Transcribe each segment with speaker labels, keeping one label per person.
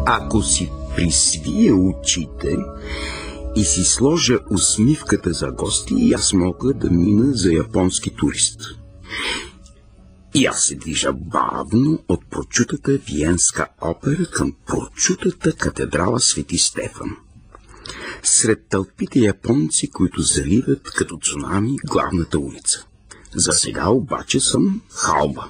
Speaker 1: Ако си присвия очите и си сложа усмивката за гости, и аз мога да мина за японски турист. И аз се движа бавно от прочутата Виенска опера към прочутата катедрала Свети Стефан. Сред тълпите японци, които заливат като цунами главната улица. За сега обаче съм халба,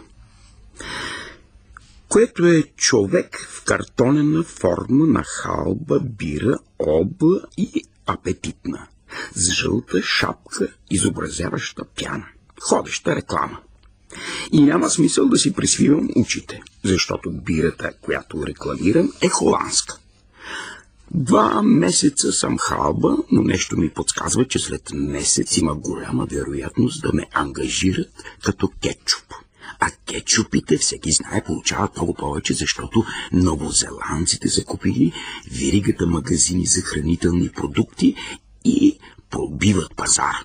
Speaker 1: което е човек в картонена форма на халба, бира, обла и апетитна, с жълта шапка, изобразяваща пяна, ходеща реклама. И няма смисъл да си присвивам очите, защото бирата, която рекламирам, е холандска. 2 месеца съм халба, но нещо ми подсказва, че след месец има голяма вероятност да ме ангажират като кетчуп. А кетчупите, всеки знае, получават много повече, защото новозеландците са купили веригата магазини за хранителни продукти и пробиват пазара.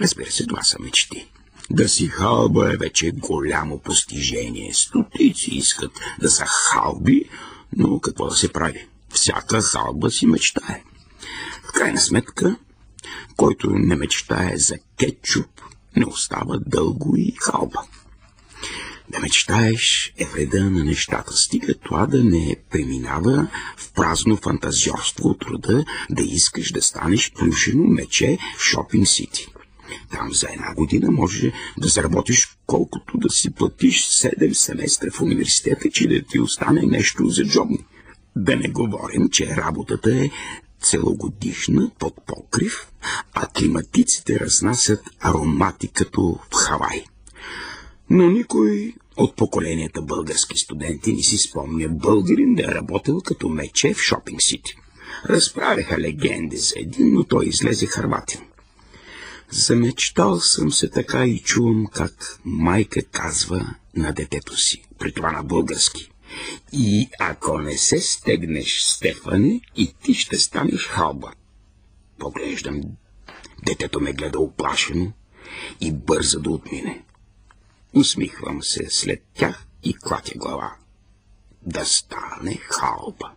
Speaker 1: Разбира се, това са мечти. Да си халба е вече голямо постижение. Стотици искат да са халби, но какво да се прави? Всяка халба си мечтае. В крайна сметка, който не мечтае за кетчуп, не остава дълго и халба. Да мечтаеш е вреда на нещата, стига това да не преминава в празно фантазиорство от рода да искаш да станеш плюшено мече в Шопинг Сити. Там за 1 година може да заработиш колкото да си платиш 7 семестра в университета, че да ти остане нещо за джобни. Да не говорим, че работата е целогодишна под покрив, а климатиците разнасят аромати като в Хавай. Но никой от поколенията български студенти не си спомня българин да е работил като мече в Шопинг Сити. Разправяха легенди за един, но той излезе хърватин. Замечтал съм се така и чувам как майка казва на детето си, при това на български: и ако не се стегнеш, Стефане, и ти ще станеш халба. Поглеждам, детето ме гледа уплашено и бърза да отмине. Усмихвам се след тях и клатя глава. Да стане халба.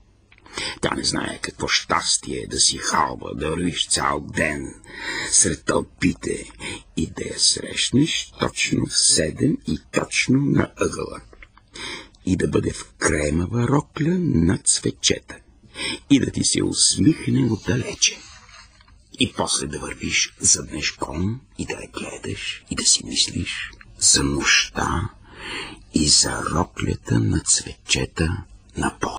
Speaker 1: Тя не знае какво щастие е да си халба, да вървиш цял ден сред тълпите и да я срещнеш точно в 7 и точно на ъгъла. И да бъде в кремава рокля на цветчета. И да ти се усмихне отдалече. И после да вървиш заднешком и да я гледаш и да си мислиш за нощта и за роклята на цветчета на поля.